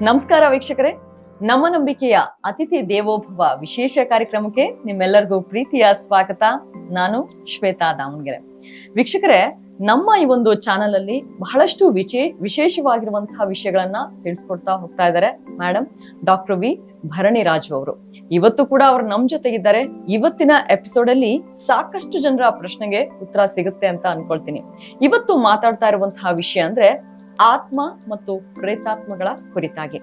ನಮಸ್ಕಾರ ವೀಕ್ಷಕರೇ, ನಮ್ಮ ನಂಬಿಕೆಯ ಅತಿಥಿ ದೇವೋಭವ ವಿಶೇಷ ಕಾರ್ಯಕ್ರಮಕ್ಕೆ ನಿಮ್ಮೆಲ್ಲರಿಗೂ ಪ್ರೀತಿಯ ಸ್ವಾಗತ. ನಾನು ಶ್ವೇತಾ ದಾವಣಗೆರೆ. ವೀಕ್ಷಕರೇ, ನಮ್ಮ ಈ ಒಂದು ಚಾನೆಲ್ ಅಲ್ಲಿ ಬಹಳಷ್ಟು ವಿಶೇಷವಾಗಿರುವಂತಹ ವಿಷಯಗಳನ್ನ ತಿಳಿಸ್ಕೊಡ್ತಾ ಹೋಗ್ತಾ ಇದ್ದಾರೆ ಮೇಡಮ್ ಡಾಕ್ಟರ್ ವಿ ಭರಣಿರಾಜು ಅವರು. ಇವತ್ತು ಕೂಡ ಅವರು ನಮ್ ಜೊತೆಗಿದ್ದಾರೆ. ಇವತ್ತಿನ ಎಪಿಸೋಡ್ ಅಲ್ಲಿ ಸಾಕಷ್ಟು ಜನರ ಪ್ರಶ್ನೆಗೆ ಉತ್ತರ ಸಿಗುತ್ತೆ ಅಂತ ಅನ್ಕೊಳ್ತೀನಿ. ಇವತ್ತು ಮಾತಾಡ್ತಾ ಇರುವಂತಹ ವಿಷಯ ಅಂದ್ರೆ ಆತ್ಮ ಮತ್ತು ಪ್ರೇತಾತ್ಮಗಳ ಕುರಿತಾಗಿ.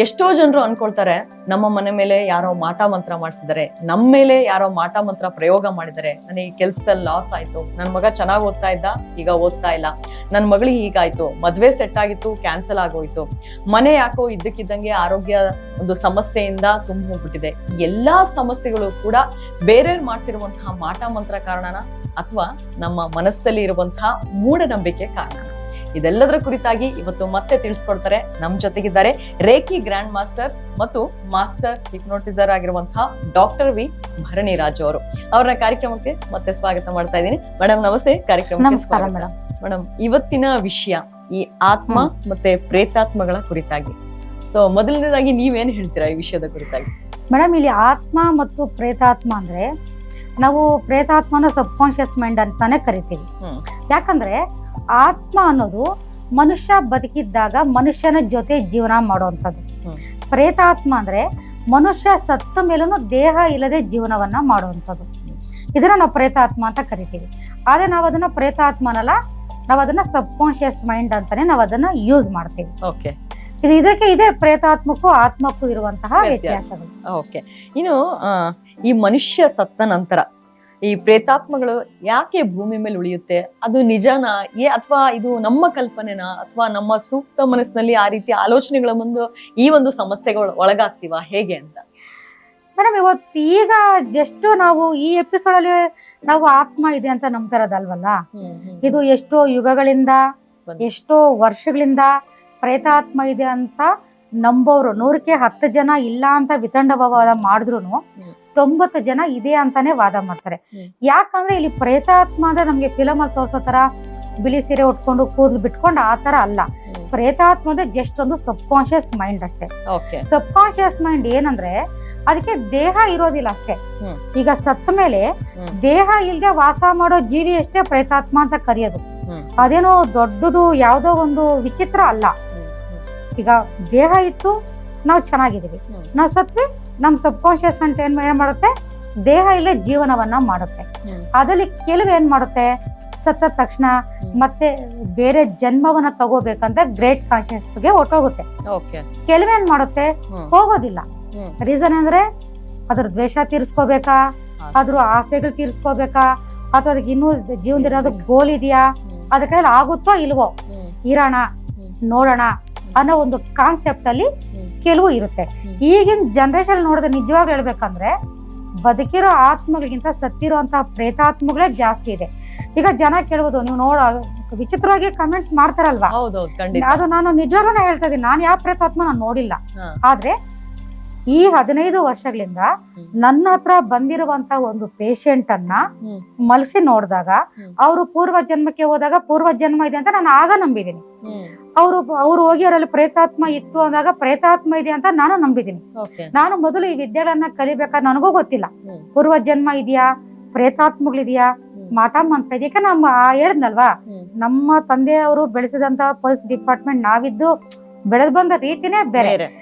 ಎಷ್ಟೋ ಜನರು ಅನ್ಕೊಳ್ತಾರೆ, ನಮ್ಮ ಮನೆ ಮೇಲೆ ಯಾರೋ ಮಾಟ ಮಂತ್ರ ಮಾಡಿಸಿದ್ದಾರೆ, ನಮ್ಮ ಮೇಲೆ ಯಾರೋ ಮಾಟ ಮಂತ್ರ ಪ್ರಯೋಗ ಮಾಡಿದ್ದಾರೆ, ನನಗೆ ಕೆಲ್ಸದಲ್ಲಿ ಲಾಸ್ ಆಯ್ತು, ನನ್ ಮಗ ಚೆನ್ನಾಗಿ ಓದ್ತಾ ಇದ್ದ, ಈಗ ಓದ್ತಾ ಇಲ್ಲ, ನನ್ ಮಗಳಿಗೆ ಹೀಗಾಯ್ತು, ಮದ್ವೆ ಸೆಟ್ ಆಗಿತ್ತು, ಕ್ಯಾನ್ಸಲ್ ಆಗೋಯ್ತು, ಮನೆ ಯಾಕೋ ಇದ್ದಕ್ಕಿದ್ದಂಗೆ ಆರೋಗ್ಯ ಒಂದು ಸಮಸ್ಯೆಯಿಂದ ತುಂಬ ಹೋಗ್ಬಿಟ್ಟಿದೆ. ಎಲ್ಲಾ ಸಮಸ್ಯೆಗಳು ಕೂಡ ಬೇರೆಯವ್ರು ಮಾಡ್ಸಿರುವಂತಹ ಮಾಟ ಮಂತ್ರ ಕಾರಣನ ಅಥವಾ ನಮ್ಮ ಮನಸ್ಸಲ್ಲಿ ಇರುವಂತಹ ಮೂಢನಂಬಿಕೆ ಕಾರಣ? ಇದೆಲ್ಲದರ ಕುರಿತಾಗಿ ಇವತ್ತು ಮತ್ತೆ ತಿಳಿಸ್ಕೊಡ್ತಾರೆ. ನಮ್ ಜೊತೆಗಿದ್ದಾರೆ ರೇಖಿ ಗ್ರ್ಯಾಂಡ್ ಮಾಸ್ಟರ್ ಮತ್ತು ಮಾಸ್ಟರ್ ಹಿಪ್ನೋಟಿಸರ್ ಆಗಿರುವಂತಹ ಡಾಕ್ಟರ್ ವಿ ಭರಣಿರಾಜು ಅವರು. ಅವರ ಕಾರ್ಯಕ್ರಮಕ್ಕೆ ಮತ್ತೆ ಸ್ವಾಗತ ಮಾಡ್ತಾ ಇದ್ದೀನಿ. ಮೇಡಮ್ ನಮಸ್ತೆ, ಕಾರ್ಯಕ್ರಮಕ್ಕೆ ಸ್ವಾಗತ. ಮೇಡಮ್, ಇವತ್ತಿನ ವಿಷಯ ಈ ಆತ್ಮ ಮತ್ತೆ ಪ್ರೇತಾತ್ಮಗಳ ಕುರಿತಾಗಿ. ಸೊ ಮೊದಲನೇದಾಗಿ ನೀವೇನ್ ಹೇಳ್ತೀರಾ ಈ ವಿಷಯದ ಕುರಿತಾಗಿ? ಮೇಡಮ್, ಇಲ್ಲಿ ಆತ್ಮ ಮತ್ತು ಪ್ರೇತಾತ್ಮ ಅಂದ್ರೆ ನಾವು ಪ್ರೇತಾತ್ಮನ ಸಬ್ ಕಾನ್ಶಿಯಸ್ ಮೈಂಡ್ ಅಂತಾನೆ ಕರಿತೀವಿ. ಯಾಕಂದ್ರೆ ಆತ್ಮ ಅನ್ನೋದು ಮನುಷ್ಯ ಬದುಕಿದ್ದಾಗ ಮನುಷ್ಯನ ಜೊತೆ ಜೀವನ ಮಾಡುವಂಥದ್ದು. ಪ್ರೇತಾತ್ಮ ಅಂದ್ರೆ ಮನುಷ್ಯ ಸತ್ತ ಮೇಲೂ ದೇಹ ಇಲ್ಲದೆ ಜೀವನವನ್ನ ಮಾಡುವಂಥದ್ದು. ಇದನ್ನ ನಾವು ಪ್ರೇತಾತ್ಮ ಅಂತ ಕರಿತೀವಿ. ಆದ್ರೆ ನಾವು ಅದನ್ನ ಪ್ರೇತಾತ್ಮನಲ್ಲ, ನಾವು ಅದನ್ನ ಸಬ್ ಕಾನ್ಶಿಯಸ್ ಮೈಂಡ್ ಅಂತಾನೆ ನಾವು ಅದನ್ನ ಯೂಸ್ ಮಾಡ್ತೀವಿ. ಓಕೆ, ಇದಕ್ಕೆ ಇದೆ ಪ್ರೇತಾತ್ಮಕ್ಕೂ ಆತ್ಮಕ್ಕೂ ಇರುವಂತಹ ವ್ಯತ್ಯಾಸಗಳು. ಓಕೆ, ಇನ್ನು ಈ ಮನುಷ್ಯ ಸತ್ತ ನಂತರ ಈ ಪ್ರೇತಾತ್ಮಗಳು ಯಾಕೆ ಭೂಮಿ ಮೇಲೆ ಉಳಿಯುತ್ತೆ? ಅದು ನಿಜನಾ ಅಥವಾ ಇದು ನಮ್ಮ ಕಲ್ಪನೆನಾ ಅಥವಾ ನಮ್ಮ ಸೂಕ್ತ ಮನಸ್ಸಿನಲ್ಲಿ ಆ ರೀತಿ ಆಲೋಚನೆಗಳ ಮುಂದೆ ಈ ಒಂದು ಸಮಸ್ಯೆಗಳು ಒಳಗಾಗ್ತೀವ ಹೇಗೆ ಅಂತ? ಮೇಡಮ್, ಇವತ್ತು ಈಗ ಜಸ್ಟ್ ನಾವು ಈ ಎಪಿಸೋಡ್ ಅಲ್ಲಿ ನಾವು ಆತ್ಮ ಇದೆ ಅಂತ ನಂಬ್ತಾರದಲ್ವಲ್ಲ, ಇದು ಎಷ್ಟೋ ಯುಗಗಳಿಂದ ಎಷ್ಟೋ ವರ್ಷಗಳಿಂದ ಪ್ರೇತಾತ್ಮ ಇದೆ ಅಂತ ನಂಬೋರು 100ಕ್ಕೆ 10 ಜನ ಇಲ್ಲ ಅಂತ ವಿತಂಡವಾದ ಮಾಡಿದ್ರು 90 ಜನ ಇದೆ ಅಂತಾನೆ ವಾದ ಮಾಡ್ತಾರೆ. ಯಾಕಂದ್ರೆ ಇಲ್ಲಿ ಪ್ರೇತಾತ್ಮ ಅಂದ್ರೆ ನಮ್ಗೆ ಫಿಲಮ್ ಅಲ್ಲಿ ತೋರ್ಸೋ ತರ ಬಿಳಿ ಸೀರೆ ಉಟ್ಕೊಂಡು ಕೂದಲು ಬಿಟ್ಕೊಂಡು ಆ ತರ ಅಲ್ಲ. ಪ್ರೇತಾತ್ಮ ಅಂದ್ರೆ ಜಸ್ಟ್ ಒಂದು ಸಬ್ ಕಾನ್ಶಿಯಸ್ ಮೈಂಡ್ ಅಷ್ಟೇ. ಸಬ್ ಕಾನ್ಶಿಯಸ್ ಮೈಂಡ್ ಏನಂದ್ರೆ ಅದಕ್ಕೆ ದೇಹ ಇರೋದಿಲ್ಲ ಅಷ್ಟೇ. ಈಗ ಸತ್ತ ಮೇಲೆ ದೇಹ ಇಲ್ದೆ ವಾಸ ಮಾಡೋ ಜೀವಿ ಅಷ್ಟೇ ಪ್ರೇತಾತ್ಮ ಅಂತ ಕರೆಯೋದು. ಅದೇನೋ ದೊಡ್ಡದು ಯಾವ್ದೋ ಒಂದು ವಿಚಿತ್ರ ಅಲ್ಲ. ಈಗ ದೇಹ ಇತ್ತು, ನಾವು ಚೆನ್ನಾಗಿದ್ದೀವಿ, ನಾವು ಸತ್ವಿ, ನಮ್ ಸಬ್ ಕಾನ್ಶಿಯಸ್ ಅಂತ ಏನ್ ಮಾಡುತ್ತೆ, ದೇಹ ಇಲ್ಲೇ ಜೀವನವನ್ನ ಮಾಡುತ್ತೆ. ಅದ್ರಲ್ಲಿ ಕೆಲವು ಏನ್ ಮಾಡುತ್ತೆ, ಸತ್ತ ತಕ್ಷಣ ಮತ್ತೆ ಬೇರೆ ಜನ್ಮವನ್ನ ತಗೋಬೇಕಂತ ಗ್ರೇಟ್ ಕಾನ್ಶಿಯಸ್ಗೆ ಹೊಟ್ಟೋಗುತ್ತೆ. ಕೆಲವೇನ್ ಮಾಡುತ್ತೆ, ಹೋಗೋದಿಲ್ಲ. ರೀಸನ್ ಅಂದ್ರೆ ಅದ್ರ ದ್ವೇಷ ತೀರ್ಸ್ಕೋಬೇಕಾ, ಅದ್ರ ಆಸೆಗಳು ತೀರ್ಸ್ಕೋಬೇಕಾ, ಅಥವಾ ಅದಕ್ಕೆ ಇನ್ನೂ ಜೀವನದ ಗೋಲ್ ಇದೆಯಾ, ಅದಕ್ಕೆ ಆಗುತ್ತೋ ಇಲ್ವೋ, ಇರೋಣ ನೋಡೋಣ ಅನ್ನೋ ಒಂದು ಕಾನ್ಸೆಪ್ಟ್ ಅಲ್ಲಿ ಕೆಲವು ಇರುತ್ತೆ. ಈಗಿನ ಜನರೇಷನ್ ನೋಡಿದ್ರೆ ನಿಜವಾಗ್ ಹೇಳ್ಬೇಕಂದ್ರೆ ಬದುಕಿರೋ ಆತ್ಮಗಳಿಗಿಂತ ಸತ್ತಿರುವಂತಹ ಪ್ರೇತಾತ್ಮಗಳೇ ಜಾಸ್ತಿ ಇದೆ. ಈಗ ಜನ ಕೇಳ್ಬೋದು, ನೀವು ವಿಚಿತ್ರವಾಗಿ ಕಮೆಂಟ್ಸ್ ಮಾಡ್ತಾರಲ್ವಾ, ಅದು ನಾನು ನಿಜವಾಗ್ಲೂ ಹೇಳ್ತಾ ಇದೀನಿ, ನಾನು ಯಾವ ಪ್ರೇತಾತ್ಮ ನಾನು ನೋಡಿಲ್ಲ. ಆದ್ರೆ ಈ 15 ವರ್ಷಗಳಿಂದ ನನ್ನ ಹತ್ರ ಬಂದಿರುವಂತ ಒಂದು ಪೇಷಂಟ್ ಅನ್ನ ಮಲಸಿ ನೋಡಿದಾಗ ಅವರು ಪೂರ್ವ ಜನ್ಮಕ್ಕೆ ಹೋದಾಗ ಪೂರ್ವ ಜನ್ಮ ಇದೆ ಅಂತ ನಾನು ಆಗ ನಂಬಿದ್ದೀನಿ. ಅವ್ರು ಹೋಗಿ ಅವರಲ್ಲಿ ಪ್ರೇತಾತ್ಮ ಇತ್ತು ಅಂದಾಗ ಪ್ರೇತಾತ್ಮ ಇದೆ ಅಂತ ನಾನು ನಂಬಿದ್ದೀನಿ. ನಾನು ಮೊದಲು ಈ ವಿದ್ಯೆಗಳನ್ನ ಕಲಿಬೇಕಾದ್ರೆ ನನಗೂ ಗೊತ್ತಿಲ್ಲ ಪೂರ್ವ ಜನ್ಮ ಇದೆಯಾ, ಪ್ರೇತಾತ್ಮಗಳಿದೆಯಾ, ಮಾಟ ಮಂತ್ರ ಇದೆಯಾ. ನಮ್ಮ ಹೇಳಿದ್ನಲ್ವಾ, ನಮ್ಮ ತಂದೆಯವರು ಬೆಳೆಸಿದಂತ ಪೊಲೀಸ್ ಡಿಪಾರ್ಟ್ಮೆಂಟ್ ನಾವಿದ್ದು ಬೆಳೆದ್ ಬಂದ ರೀತಿನೇ ಬೇರೆ.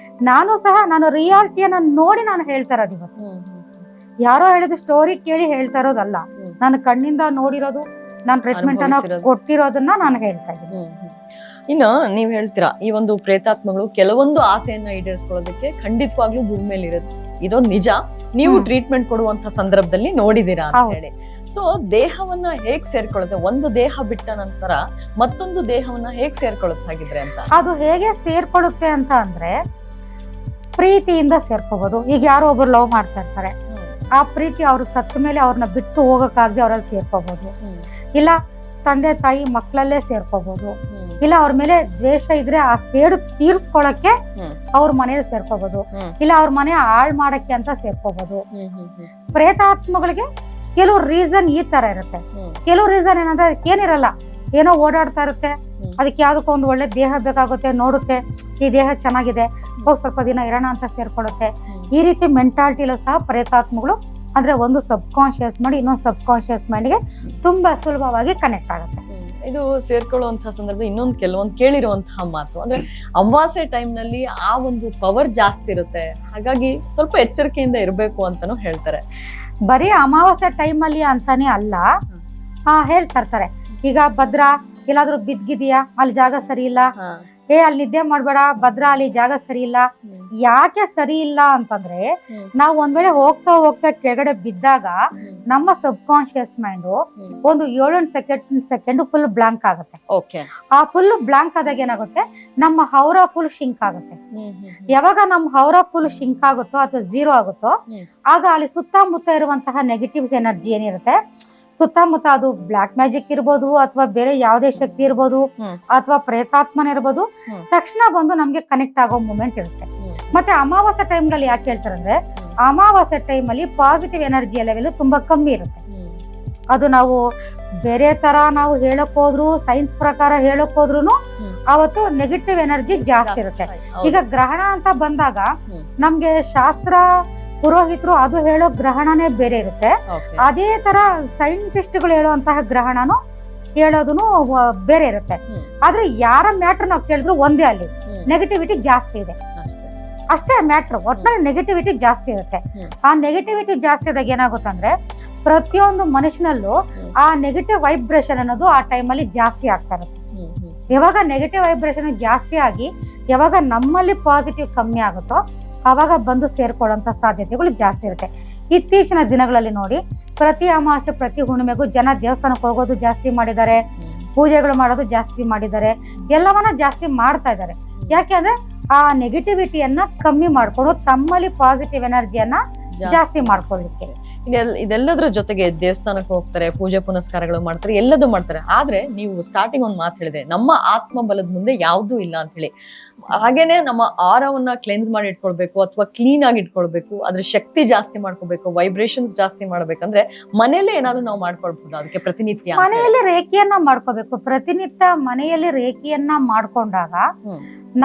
ನಾನು ರಿಯಾಲಿಟಿಯನ್ನ ನೋಡಿ ನಾನು ಹೇಳ್ತಾ ಇರೋದು ಇವತ್ತು. ಯಾರೋ ಹೇಳಿದ ಸ್ಟೋರಿ ಕೇಳಿ ಹೇಳ್ತಾ ಇರೋದಲ್ಲ, ನಾನು ಕಣ್ಣಿಂದ ನೋಡಿರೋದು, ನಾನು ಟ್ರೀಟ್ಮೆಂಟ್ ಅನ್ನ ಕೊಟ್ಟಿರೋದನ್ನ ನಾನು ಹೇಳ್ತಾ ಇದ್ದೀನಿ. ಇನ್ನು ನೀವ್ ಹೇಳ್ತೀರಾ ಈ ಒಂದು ಪ್ರೇತಾತ್ಮಗಳು ಕೆಲವೊಂದು ಆಸೆಯನ್ನ ಈಡೇರಿಸ್ಕೊಳ್ಳೋದಕ್ಕೆ ಖಂಡಿತವಾಗ್ಲೂ ಭೂಮಿ ಮೇಲೆ ಇರೋದು ನಿಜ. ನೀವು ಟ್ರೀಟ್ಮೆಂಟ್ ಕೊಡುವಂತ ಸಂದರ್ಭದಲ್ಲಿ ನೋಡಿದೀರಾ ಅಂತ ಹೇಳಿ. ಸೊ ದೇಹವನ್ನ ಹೇಗ್ ಸೇರ್ಕೊಳ್ಳುತ್ತೆ, ಒಂದು ದೇಹ ಬಿಟ್ಟ ನಂತರ ಮತ್ತೊಂದು ದೇಹವನ್ನ ಹೇಗ್ ಸೇರ್ಕೊಳ್ಳುತ್ತೆ ಹಾಗಿದ್ರೆ ಅಂತ? ಅದು ಹೇಗೆ ಸೇರ್ಕೊಳ್ಳುತ್ತೆ ಅಂತ ಅಂದ್ರೆ ಪ್ರೀತಿಯಿಂದ ಸೇರ್ಕೋಬಹುದು. ಈಗ ಯಾರೋ ಒಬ್ರು ಲವ್ ಮಾಡ್ತಾ ಇರ್ತಾರೆ, ಆ ಪ್ರೀತಿ ಅವ್ರು ಸತ್ತ ಮೇಲೆ ಅವ್ರನ್ನ ಬಿಟ್ಟು ಹೋಗಕ್ಕಾಗದೆ ಅವ್ರಲ್ಲಿ ಸೇರ್ಕೋಬಹುದು. ಇಲ್ಲ ತಂದೆ ತಾಯಿ ಮಕ್ಕಳಲ್ಲೇ ಸೇರ್ಕೋಬಹುದು. ಇಲ್ಲ ಅವ್ರ ಮೇಲೆ ದ್ವೇಷ ಇದ್ರೆ ಆ ಸೇಡು ತೀರ್ಸ್ಕೊಳಕ್ಕೆ ಅವ್ರ ಮನೇಲಿ ಸೇರ್ಕೋಬಹುದು. ಇಲ್ಲ ಅವ್ರ ಮನೆ ಹಾಳ್ ಮಾಡಕ್ಕೆ ಅಂತ ಸೇರ್ಕೋಬಹುದು. ಪ್ರೇತಾತ್ಮಗಳಿಗೆ ಕೆಲವು ರೀಸನ್ ಈ ತರ ಇರುತ್ತೆ. ಕೆಲವು ರೀಸನ್ ಏನಂದ್ರೆ ಏನಿರಲ್ಲ, ಏನೋ ಓಡಾಡ್ತಾ ಇರುತ್ತೆ, ಅದಕ್ಕೆ ಯಾವ್ದಕ್ಕೋ ಒಂದು ಒಳ್ಳೆ ದೇಹ ಬೇಕಾಗುತ್ತೆ, ನೋಡುತ್ತೆ ಈ ದೇಹ ಚೆನ್ನಾಗಿದೆ, ಹೋಗಿ ಸ್ವಲ್ಪ ದಿನ ಇರೋಣ ಅಂತ ಸೇರ್ಕೊಳ್ಳುತ್ತೆ. ಈ ರೀತಿ ಮೆಂಟಾಲಿಟಿಲೂ ಸಹ ಪ್ರೇತಾತ್ಮಗಳು ಅಂದ್ರೆ ಒಂದು ಸಬ್ ಕಾನ್ಶಿಯಸ್ ಮಾಡಿ ಇನ್ನೊಂದು ಸಬ್ ಕಾನ್ಶಿಯಸ್ ಮೈಂಡ್ಗೆ ತುಂಬಾ ಸುಲಭವಾಗಿ ಕನೆಕ್ಟ್ ಆಗುತ್ತೆ. ಇದು ಸೇರ್ಕೊಳ್ಳುವಂತಹ ಸಂದರ್ಭ ಇನ್ನೊಂದು ಕೆಲವೊಂದು ಕೇಳಿರುವಂತಹ ಮಾತು ಅಂದ್ರೆ ಅಮಾವಾಸ್ಯೆ ಟೈಮ್ ನಲ್ಲಿ ಆ ಒಂದು ಪವರ್ ಜಾಸ್ತಿ ಇರುತ್ತೆ, ಹಾಗಾಗಿ ಸ್ವಲ್ಪ ಎಚ್ಚರಿಕೆಯಿಂದ ಇರಬೇಕು ಅಂತಾನು ಹೇಳ್ತಾರೆ. ಬರೀ ಅಮಾವಾಸ್ಯೆ ಟೈಮಲ್ಲಿ ಅಂತಾನೆ ಅಲ್ಲ, ಹೇಳ್ತಾ ಇರ್ತಾರೆ. ಈಗ ಭದ್ರಾ ಎಲ್ಲಾದ್ರೂ ಬಿದ್ದಿದ್ಯಾ, ಅಲ್ಲಿ ಜಾಗ ಸರಿ ಇಲ್ಲ, ಅಲ್ಲಿ ನಿದ್ದೆ ಮಾಡ್ಬೇಡ, ಭದ್ರಾ ಅಲ್ಲಿ ಜಾಗ ಸರಿ ಇಲ್ಲ. ಯಾಕೆ ಸರಿ ಇಲ್ಲ ಅಂತಂದ್ರೆ ನಾವು ಒಂದ್ ವೇಳೆ ಹೋಗ್ತಾ ಹೋಗ್ತಾ ಕೆಳಗಡೆ ಬಿದ್ದಾಗ ನಮ್ಮ ಸಬ್ ಕಾನ್ಶಿಯಸ್ ಮೈಂಡ್ ಒಂದು 7 ಸೆಕೆಂಡ್ ಫುಲ್ ಬ್ಲಾಂಕ್ ಆಗುತ್ತೆ. ಆ ಫುಲ್ ಬ್ಲಾಂಕ್ ಆದಾಗ ಏನಾಗುತ್ತೆ, ನಮ್ಮ ಹೌರ ಫುಲ್ ಶಿಂಕ್ ಆಗುತ್ತೆ. ಯಾವಾಗ ನಮ್ಮ ಹೌರ ಫುಲ್ ಶಿಂಕ್ ಆಗುತ್ತೋ ಅಥವಾ 0 ಆಗುತ್ತೋ ಆಗ ಅಲ್ಲಿ ಸುತ್ತಮುತ್ತ ಇರುವಂತಹ ನೆಗೆಟಿವ್ಸ್ ಎನರ್ಜಿ ಏನಿರುತ್ತೆ, ಸುತ್ತಮುತ್ತ ಅದು ಬ್ಲಾಕ್ ಮ್ಯಾಜಿಕ್ ಇರ್ಬೋದು ಅಥವಾ ಬೇರೆ ಯಾವುದೇ ಶಕ್ತಿ ಇರ್ಬೋದು ಅಥವಾ ಪ್ರೇತಾತ್ಮನ ಇರ್ಬೋದು, ತಕ್ಷಣ ಬಂದು ನಮ್ಗೆ ಕನೆಕ್ಟ್ ಆಗೋ ಮೂಮೆಂಟ್ ಇರುತ್ತೆ. ಮತ್ತೆ ಅಮಾವಾಸ್ಯೆ ಟೈಮ್ ನಲ್ಲಿ ಯಾಕೆ ಹೇಳ್ತಾರೆ ಅಂದ್ರೆ, ಅಮಾವಾಸ್ಯೆ ಟೈಮ್ ಅಲ್ಲಿ ಪಾಸಿಟಿವ್ ಎನರ್ಜಿಯ ಲೆವೆಲ್ ತುಂಬಾ ಕಮ್ಮಿ ಇರುತ್ತೆ. ಅದು ನಾವು ಬೇರೆ ತರ ನಾವು ಹೇಳಕ್ ಹೋದ್ರು, ಸೈನ್ಸ್ ಪ್ರಕಾರ ಹೇಳಕ್ ಹೋದ್ರು ಅವತ್ತು ನೆಗೆಟಿವ್ ಎನರ್ಜಿ ಜಾಸ್ತಿ ಇರುತ್ತೆ. ಈಗ ಗ್ರಹಣ ಅಂತ ಬಂದಾಗ ನಮ್ಗೆ ಶಾಸ್ತ್ರ ಪುರೋಹಿತರು ಅದು ಹೇಳೋ ಗ್ರಹಣನೇ ಬೇರೆ ಇರುತ್ತೆ. ಅದೇ ತರ ಸೈಂಟಿಸ್ಟ್ ಗಳು ಹೇಳುವಂತಹ ಗ್ರಹಣನು ಹೇಳೋದನ್ನು ಬೇರೆ ಇರುತ್ತೆ. ಆದ್ರೆ ಯಾರ ಮ್ಯಾಟ್ರ್ ನಾವು ಕೇಳಿದ್ರು ಒಂದೇ, ಅಲ್ಲಿ ನೆಗೆಟಿವಿಟಿ ಜಾಸ್ತಿ ಇದೆ ಅಷ್ಟೇ ಮ್ಯಾಟ್ರ್. ಒಟ್ಟಿನಲ್ಲಿ ನೆಗೆಟಿವಿಟಿ ಜಾಸ್ತಿ ಇರುತ್ತೆ. ಆ ನೆಗೆಟಿವಿಟಿ ಜಾಸ್ತಿ ಇದ್ದಾಗ ಏನಾಗುತ್ತೆ ಅಂದ್ರೆ ಪ್ರತಿಯೊಂದು ಮನುಷ್ಯನಲ್ಲೂ ಆ ನೆಗೆಟಿವ್ ವೈಬ್ರೇಷನ್ ಅನ್ನೋದು ಆ ಟೈಮಲ್ಲಿ ಜಾಸ್ತಿ ಆಗ್ತಾ ಇರುತ್ತೆ. ಯಾವಾಗ ನೆಗೆಟಿವ್ ವೈಬ್ರೇಷನ್ ಜಾಸ್ತಿ ಆಗಿ ಯಾವಾಗ ನಮ್ಮಲ್ಲಿ ಪಾಸಿಟಿವ್ ಕಮ್ಮಿ ಆಗುತ್ತೋ ಅವಾಗ ಬಂದು ಸೇರ್ಕೊಳ್ಳುವಂತ ಸಾಧ್ಯತೆಗಳು ಜಾಸ್ತಿ ಇರುತ್ತೆ. ಇತ್ತೀಚಿನ ದಿನಗಳಲ್ಲಿ ನೋಡಿ, ಪ್ರತಿ ಅಮಾವಾಸ್ಯೆ ಪ್ರತಿ ಹುಣ್ಣಿಮೆಗೂ ಜನ ದೇವಸ್ಥಾನಕ್ಕೆ ಹೋಗೋದು ಜಾಸ್ತಿ ಮಾಡಿದ್ದಾರೆ, ಪೂಜೆಗಳು ಮಾಡೋದು ಜಾಸ್ತಿ ಮಾಡಿದ್ದಾರೆ, ಎಲ್ಲವನ್ನ ಜಾಸ್ತಿ ಮಾಡ್ತಾ ಇದ್ದಾರೆ. ಯಾಕೆ ಅಂದ್ರೆ ಆ ನೆಗೆಟಿವಿಟಿಯನ್ನ ಕಮ್ಮಿ ಮಾಡ್ಕೊಂಡು ತಮ್ಮಲ್ಲಿ ಪಾಸಿಟಿವ್ ಎನರ್ಜಿಯನ್ನ ಜಾಸ್ತಿ ಮಾಡ್ಕೊಳ್ಳಿಕ್ಕೆ. ಇದೆಲ್ಲದ್ರ ಜೊತೆಗೆ ದೇವಸ್ಥಾನಕ್ಕೆ ಹೋಗ್ತಾರೆ, ಪೂಜೆ ಪುನಸ್ಕಾರಗಳು ಮಾಡ್ತಾರೆ, ಎಲ್ಲದೂ ಮಾಡ್ತಾರೆ. ಆದ್ರೆ ನೀವು ಸ್ಟಾರ್ಟಿಂಗ್ ಒಂದು ಮಾತು ಹೇಳಿದೆ, ನಮ್ಮ ಆತ್ಮ ಬಲದ ಮುಂದೆ ಯಾವ್ದೂ ಇಲ್ಲ ಅಂತ ಹೇಳಿ. ಹಾಗೇನೆ ನಮ್ಮ ಆರವನ್ನ ಕ್ಲೆನ್ಸ್ ಮಾಡಿ ಇಟ್ಕೊಳ್ಬೇಕು ಅಥವಾ ಕ್ಲೀನ್ ಆಗಿ ಇಟ್ಕೊಳ್ಬೇಕು, ಅದ್ರ ಶಕ್ತಿ ಜಾಸ್ತಿ ಮಾಡ್ಕೋಬೇಕು, ವೈಬ್ರೇಷನ್ಸ್ ಜಾಸ್ತಿ ಮಾಡ್ಬೇಕಂದ್ರೆ ಮನೆಯಲ್ಲೇ ಏನಾದ್ರು ನಾವು ಮಾಡ್ಕೊಳ್ಬಹುದು. ಅದಕ್ಕೆ ಪ್ರತಿನಿತ್ಯ ಮನೆಯಲ್ಲಿ ರೇಖೆಯನ್ನ ಮಾಡ್ಕೋಬೇಕು. ಪ್ರತಿನಿತ್ಯ ಮನೆಯಲ್ಲಿ ರೇಖೆಯನ್ನ ಮಾಡ್ಕೊಂಡಾಗ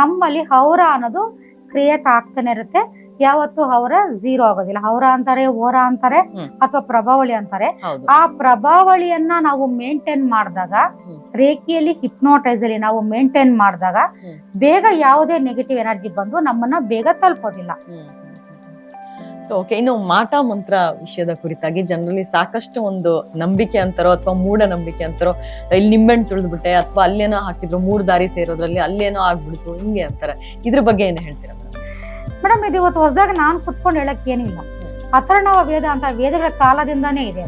ನಮ್ಮಲ್ಲಿ ಹೌರ ಅನ್ನೋದು ಕ್ರಿಯೇಟ್ ಆಗ್ತಾನೆ ಇರುತ್ತೆ. ಯಾವತ್ತು ಹೌರ 0 ಆಗೋದಿಲ್ಲ. ಹೌರ ಅಂತಾರೆ, ಓರ ಅಂತಾರೆ ಅಥವಾ ಪ್ರಭಾವಳಿ ಅಂತಾರೆ. ಆ ಪ್ರಭಾವಳಿಯನ್ನ ನಾವು ಮೇಂಟೈನ್ ಮಾಡಿದಾಗ, ರೇಖೆಯಲ್ಲಿ ಹಿಪ್ನೋಟೈಸ್ ಅಲ್ಲಿ ನಾವು ಮೇಂಟೈನ್ ಮಾಡಿದಾಗ ಬೇಗ ಯಾವುದೇ ನೆಗೆಟಿವ್ ಎನರ್ಜಿ ಬಂದು ನಮ್ಮನ್ನ ಬೇಗ ತಲುಪೋದಿಲ್ಲ. ಓಕೆ, ಇನ್ನು ಮಾಟ ಮಂತ್ರ ವಿಷಯದ ಕುರಿತಾಗಿ ಜನರಲ್ಲಿ ಸಾಕಷ್ಟು ಒಂದು ನಂಬಿಕೆ ಅಂತಾರೋ ಅಥವಾ ಮೂಢ ನಂಬಿಕೆ ಅಂತಾರೋ, ಇಲ್ಲಿ ನಿಂಬೆಣ್ಣು ತುಳಿದ್ಬಿಟ್ಟೆ ಅಥವಾ ಅಲ್ಲೇನೋ ಹಾಕಿದ್ರು 3 ದಾರಿ ಸೇರೋದ್ರಲ್ಲಿ ಅಲ್ಲೇನೋ ಆಗ್ಬಿಡ್ತು ಹಿಂಗೆ ಅಂತಾರೆ. ಇದ್ರ ಬಗ್ಗೆ ಏನು ಹೇಳ್ತೀರಾ ಮೇಡಮ್? ಇದು ಇವತ್ತು ಹೊಸದಾಗ ನಾನ್ ಕುತ್ಕೊಂಡು ಹೇಳಕ್ ಏನಿಲ್ಲ. ಅಥರ್ವಣ ವೇದ ಅಂತ ವೇದಗಳ ಕಾಲದಿಂದಾನೇ ಇದೆ.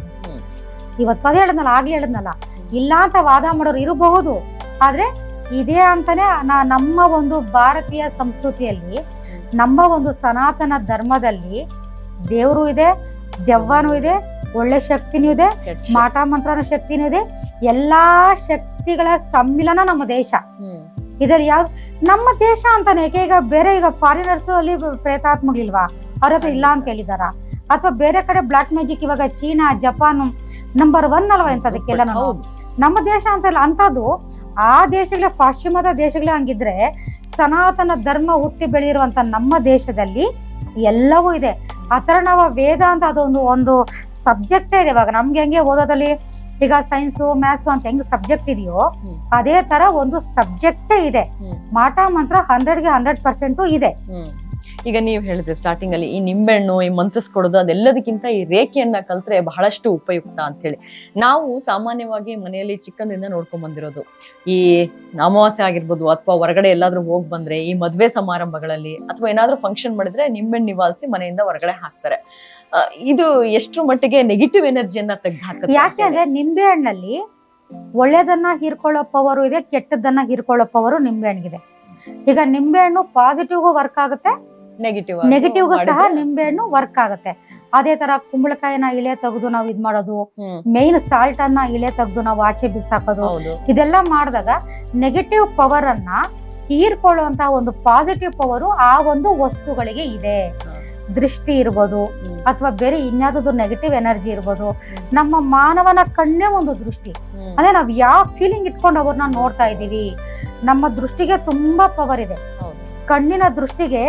ಇವತ್ತು ಅದೇ ಹೇಳದ್ನಲ್ಲ, ಆಗ್ಲೇ ಹೇಳದ್ನಲ್ಲ, ಇಲ್ಲ ಅಂತ ವಾದ ಮಾಡೋರು ಇರಬಹುದು. ಆದ್ರೆ ಇದೇ ಅಂತಾನೆ ನಮ್ಮ ಒಂದು ಭಾರತೀಯ ಸಂಸ್ಕೃತಿಯಲ್ಲಿ, ನಮ್ಮ ಒಂದು ಸನಾತನ ಧರ್ಮದಲ್ಲಿ ದೇವರು ಇದೆ, ದೆವ್ವನೂ ಇದೆ, ಒಳ್ಳೆ ಶಕ್ತಿನೂ ಇದೆ, ಮಾಟ ಮಂತ್ರನ ಶಕ್ತಿನೂ ಇದೆ. ಎಲ್ಲಾ ಶಕ್ತಿಗಳ ಸಮ್ಮಿಲನ ನಮ್ಮ ದೇಶ. ಇದ್ರಲ್ಲಿ ಯಾವ್ದು ನಮ್ಮ ದೇಶ ಅಂತಾನೆ. ಈಗ ಬೇರೆ ಈಗ ಫಾರಿನರ್ಸ್ ಅಲ್ಲಿ ಪ್ರೇತಾತ್ಮಗಳಿಲ್ವಾ? ಅವ್ರ ಹತ್ರ ಇಲ್ಲ ಅಂತ ಹೇಳಿದಾರ? ಅಥವಾ ಬೇರೆ ಕಡೆ ಬ್ಲಾಕ್ ಮ್ಯಾಜಿಕ್ ಇವಾಗ ಚೀನಾ, ಜಪಾನ್ ನಂಬರ್ 1 ಅಲ್ವಾ ಇಂಥದಕ್ಕೆಲ್ಲ? ನಮ್ಮ ದೇಶ ಅಂತ ಇಲ್ಲ. ಅಂತದ್ದು ಆ ದೇಶಗಳೇ, ಪಾಶ್ಚಿಮಾತ್ಯ ದೇಶಗಳೇ ಹಂಗಿದ್ರೆ, ಸನಾತನ ಧರ್ಮ ಹುಟ್ಟಿ ಬೆಳೆದಿರುವಂತ ನಮ್ಮ ದೇಶದಲ್ಲಿ ಎಲ್ಲವೂ ಇದೆ. ಅಥರ್ವಣ ವೇದ ಅಂತ ಅದೊಂದು ಸಬ್ಜೆಕ್ಟೇ ಇದೆ. ಇವಾಗ ನಮ್ಗೆ ಹೆಂಗೆ ಓದೋದಲ್ಲಿ ಈಗ ಸೈನ್ಸು, ಮ್ಯಾಥ್ಸ್ ಅಂತ ಹೆಂಗ್ ಸಬ್ಜೆಕ್ಟ್ ಇದೆಯೋ ಅದೇ ತರ ಒಂದು ಸಬ್ಜೆಕ್ಟೇ ಇದೆ. ಮಾಟ ಮಂತ್ರ 100ಗೆ 100% ಇದೆ. ಈಗ ನೀವು ಹೇಳಿದ್ರೆ ಸ್ಟಾರ್ಟಿಂಗ್ ಅಲ್ಲಿ ಈ ನಿಂಬೆಹಣ್ಣು, ಈ ಮಂತ್ರಿಸ್ಕೊಡೋದು ಅದೆಲ್ಲದಕ್ಕಿಂತ ಈ ರೇಖೆಯನ್ನ ಕಲ್ತ್ರೆ ಬಹಳಷ್ಟು ಉಪಯುಕ್ತ ಅಂತ ಹೇಳಿ ನಾವು ಸಾಮಾನ್ಯವಾಗಿ ಮನೆಯಲ್ಲಿ ಚಿಕ್ಕಂದಿಂದ ನೋಡ್ಕೊಂಡ್ ಬಂದಿರೋದು. ಈ ಅಮಾವಾಸ್ಯೆ ಆಗಿರ್ಬೋದು ಅಥವಾ ಹೊರಗಡೆ ಎಲ್ಲಾದ್ರೂ ಹೋಗ್ ಬಂದ್ರೆ, ಈ ಮದ್ವೆ ಸಮಾರಂಭಗಳಲ್ಲಿ ಅಥವಾ ಏನಾದ್ರೂ ಫಂಕ್ಷನ್ ಮಾಡಿದ್ರೆ ನಿಂಬೆಹಣ್ಣು ನಿವಾಳಿಸಿ ಮನೆಯಿಂದ ಹೊರಗಡೆ ಹಾಕ್ತಾರೆ. ಇದು ಎಷ್ಟರ ಮಟ್ಟಿಗೆ ನೆಗೆಟಿವ್ ಎನರ್ಜಿಯನ್ನ ತೆಗೆದು ಹಾಕುತ್ತೆ? ಯಾಕೆ ಅಂದ್ರೆ ನಿಂಬೆ ಹಣ್ಣಲ್ಲಿ ಒಳ್ಳೇದನ್ನ ಹೀರ್ಕೊಳ್ಳೋ ಪವರು ಇದೆ, ಕೆಟ್ಟದನ್ನ ಹೀರ್ಕೊಳ್ಳೋ ಪವರು ನಿಂಬೆ ಹಣ್ಣಿಗಿದೆ. ಈಗ ನಿಂಬೆ ಹಣ್ಣು ಪಾಸಿಟಿವ್ ವರ್ಕ್ ಆಗುತ್ತೆ, ನೆಗೆಟಿವ್ ಸಹ ನಿಂಬೆ ಹಣ್ಣು ವರ್ಕ್ ಆಗುತ್ತೆ. ಅದೇ ತರ ಕುಂಬಳಕಾಯಿನ ಇಳೆ ತೆಗೆದು ನಾವು ಇದ್ ಮಾಡೋದು, ಮೇನ್ ಸಾಲ್ಟ್ ಅನ್ನ ಇಳೆ ತೆಗೆದು ನಾವು ಆಚೆ ಬಿಸಾಕೋದು, ಇದೆಲ್ಲ ಮಾಡಿದಾಗ ನೆಗೆಟಿವ್ ಪವರ್ ಅನ್ನ ಹೀರ್ಕೊಳ್ಳುವಂತಹ ಒಂದು ಪಾಸಿಟಿವ್ ಪವರು ಆ ಒಂದು ವಸ್ತುಗಳಿಗೆ ಇದೆ. ದೃಷ್ಟಿ ಇರ್ಬೋದು ಅಥವಾ ಬೇರೆ ಇನ್ಯಾವುದಾದ್ರು ನೆಗೆಟಿವ್ ಎನರ್ಜಿ ಇರ್ಬೋದು. ನಮ್ಮ ಮಾನವನ ಕಣ್ಣೇ ಒಂದು ದೃಷ್ಟಿ. ಅದೇ ನಾವ್ ಯಾವ ಫೀಲಿಂಗ್ ಇಟ್ಕೊಂಡು ಅವ್ರನ್ನ ನೋಡ್ತಾ ಇದೀವಿ. ನಮ್ಮ ದೃಷ್ಟಿಗೆ ತುಂಬಾ ಪವರ್ ಇದೆ. ಕಣ್ಣಿನ ದೃಷ್ಟಿಗೆ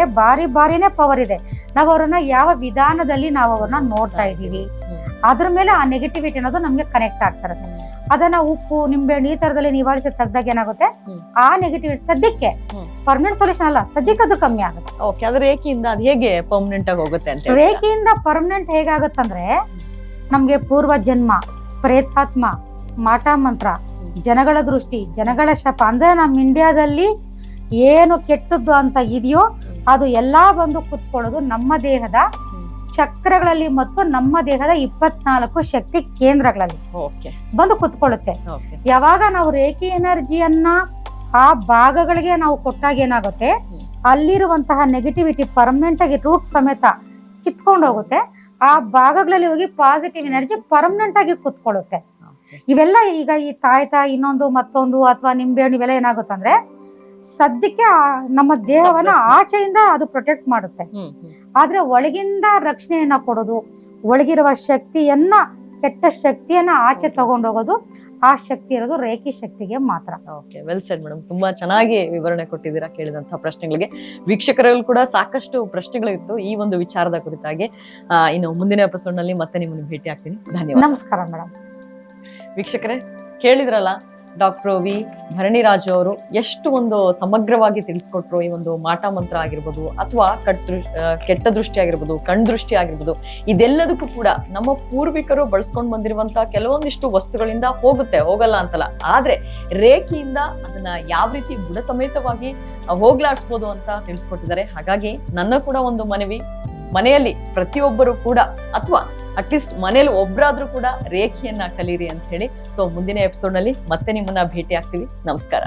ಬಾರಿನೇ ಪವರ್ ಇದೆ. ನಾವ್ ಅವ್ರನ್ನ ಯಾವ ವಿಧಾನದಲ್ಲಿ ನಾವು ಅವ್ರನ್ನ ನೋಡ್ತಾ ಇದೀವಿ ಅದ್ರ ಮೇಲೆ ಆ ನೆಗೆಟಿವಿಟಿ ಅನ್ನೋದು ನಮ್ಗೆ ಕನೆಕ್ಟ್ ಆಗ್ತಾ ಇರುತ್ತೆ. ಅದನ್ನ ಉಪ್ಪು ನಿಂಬೆಹಣ್ಣು ಈ ತರದಲ್ಲಿ ನಿವಾಳಿಸಿ ತೆಗ್ದಾಗ ಏನಾಗುತ್ತೆ, ಆ ನೆಗೆಟಿವಿಟಿ ಸದ್ಯಕ್ಕೆ ಪರ್ಮನೆಂಟ್ ಸೊಲ್ಯೂಷನ್ ಅಲ್ಲ, ಸದ್ಯಕ್ಕೆ ಅದು ಕಮ್ಮಿ ಆಗುತ್ತೆ. ಓಕೆ, ಅದು ರೇಖೆಯಿಂದ ಅದು ಹೇಗೆ ಪರ್ಮನೆಂಟ್ ಆಗಿ ಹೋಗುತ್ತೆ ಅಂತ? ರೇಖೆಯಿಂದ ಪರ್ಮನೆಂಟ್ ಹೇಗಾಗತ್ತಂದ್ರೆ ನಮ್ಗೆ ಪೂರ್ವ ಜನ್ಮ, ಪ್ರೇತಾತ್ಮ, ಮಾಟ ಮಂತ್ರ, ಜನಗಳ ದೃಷ್ಟಿ, ಜನಗಳ ಶಾಪ ಅಂದ್ರೆ ನಮ್ ಇಂಡಿಯಾದಲ್ಲಿ ಏನು ಕೆಟ್ಟದ್ದು ಅಂತ ಇದೆಯೋ ಅದು ಎಲ್ಲಾ ಬಂದು ಕುತ್ಕೊಳ್ಳೋದು ನಮ್ಮ ದೇಹದ ಚಕ್ರಗಳಲ್ಲಿ ಮತ್ತು ನಮ್ಮ ದೇಹದ 24 ಶಕ್ತಿ ಕೇಂದ್ರಗಳಲ್ಲಿ ಬಂದು ಕುತ್ಕೊಳ್ಳುತ್ತೆ. ಯಾವಾಗ ನಾವು ರೇಖೆ ಎನರ್ಜಿಯನ್ನ ಆ ಭಾಗಗಳಿಗೆ ನಾವು ಕೊಟ್ಟಾಗ ಏನಾಗುತ್ತೆ, ಅಲ್ಲಿರುವಂತಹ ನೆಗೆಟಿವಿಟಿ ಪರ್ಮನೆಂಟ್ ಆಗಿ ರೂಟ್ ಸಮೇತ ಕಿತ್ಕೊಂಡು ಹೋಗುತ್ತೆ. ಆ ಭಾಗಗಳಲ್ಲಿ ಹೋಗಿ ಪಾಸಿಟಿವ್ ಎನರ್ಜಿ ಪರ್ಮನೆಂಟ್ ಆಗಿ ಕುತ್ಕೊಳ್ಳುತ್ತೆ. ಇವೆಲ್ಲ ಈಗ ಈ ತಾಯ್ತ ಇನ್ನೊಂದು ಮತ್ತೊಂದು ಅಥವಾ ನಿಂಬೆಹಣ್ಣು ಇವೆಲ್ಲ ಏನಾಗುತ್ತಂದ್ರೆ ಸದ್ಯಕ್ಕೆ ನಮ್ಮ ದೇಹವನ್ನ ಆಚೆಯಿಂದ ಅದು ಪ್ರೊಟೆಕ್ಟ್ ಮಾಡುತ್ತೆ. ಆದ್ರೆ ಒಳಗಿಂದ ರಕ್ಷಣೆಯನ್ನ ಕೊಡೋದು, ಒಳಗಿರುವ ಶಕ್ತಿಯನ್ನ, ಕೆಟ್ಟ ಶಕ್ತಿಯನ್ನ ಆಚೆ ತಗೊಂಡೋಗೋದು, ಆ ಶಕ್ತಿ ಇರೋದು ರೇಖಿ ಶಕ್ತಿಗೆ ಮಾತ್ರ. Okay, well shed madam. ತುಂಬಾ ಚೆನ್ನಾಗಿ ವಿವರಣೆ ಕೊಟ್ಟಿದ್ದೀರಾ ಕೇಳಿದಂತಹ ಪ್ರಶ್ನೆಗಳಿಗೆ. ವೀಕ್ಷಕರಲ್ಲೂ ಕೂಡ ಸಾಕಷ್ಟು ಪ್ರಶ್ನೆಗಳಿತ್ತು ಈ ಒಂದು ವಿಚಾರದ ಕುರಿತಾಗಿ. ಇನ್ನು ಮುಂದಿನ ಎಪಿಸೋಡ್ ನಲ್ಲಿ ಮತ್ತೆ ನಿಮ್ಮನ್ನು ಭೇಟಿ ಆಗ್ತೀನಿ. ಧನ್ಯವಾದ. ನಮಸ್ಕಾರ ಮೇಡಮ್. ವೀಕ್ಷಕರೇ, ಕೇಳಿದ್ರಲ್ಲ ಡಾಕ್ಟರ್ ವಿ ಭರಣಿರಾಜು ಅವರು ಎಷ್ಟು ಒಂದು ಸಮಗ್ರವಾಗಿ ತಿಳಿಸ್ಕೊಟ್ರು. ಈ ಒಂದು ಮಾಟ ಮಂತ್ರ ಆಗಿರ್ಬೋದು ಅಥವಾ ಕೆಟ್ಟ ದೃಷ್ಟಿ ಆಗಿರ್ಬೋದು, ಕಣ್ ದೃಷ್ಟಿ ಆಗಿರ್ಬೋದು, ಇದೆಲ್ಲದಕ್ಕೂ ಕೂಡ ನಮ್ಮ ಪೂರ್ವಿಕರು ಬಳಸ್ಕೊಂಡು ಬಂದಿರುವಂತಹ ಕೆಲವೊಂದಿಷ್ಟು ವಸ್ತುಗಳಿಂದ ಹೋಗಲ್ಲ ಅಂತಲ್ಲ, ಆದ್ರೆ ರೇಖೆಯಿಂದ ಅದನ್ನ ಯಾವ ರೀತಿ ಬುಡ ಸಮೇತವಾಗಿ ಹೋಗ್ಲಾಡಿಸ್ಬೋದು ಅಂತ ತಿಳಿಸ್ಕೊಟ್ಟಿದ್ದಾರೆ. ಹಾಗಾಗಿ ನನ್ನ ಕೂಡ ಒಂದು ಮನವಿ, ಮನೆಯಲ್ಲಿ ಪ್ರತಿಯೊಬ್ಬರು ಕೂಡ ಅಥವಾ ಅಟ್ಲೀಸ್ಟ್ ಮನೇಲಿ ಒಬ್ರಾದ್ರೂ ಕೂಡ ರೇಖೆಯನ್ನ ಕಲೀರಿ ಅಂತ ಹೇಳಿ. ಸೊ ಮುಂದಿನ ಎಪಿಸೋಡ್ ನಲ್ಲಿ ಮತ್ತೆ ನಿಮ್ಮನ್ನ ಭೇಟಿ ಆಗ್ತೀವಿ. ನಮಸ್ಕಾರ.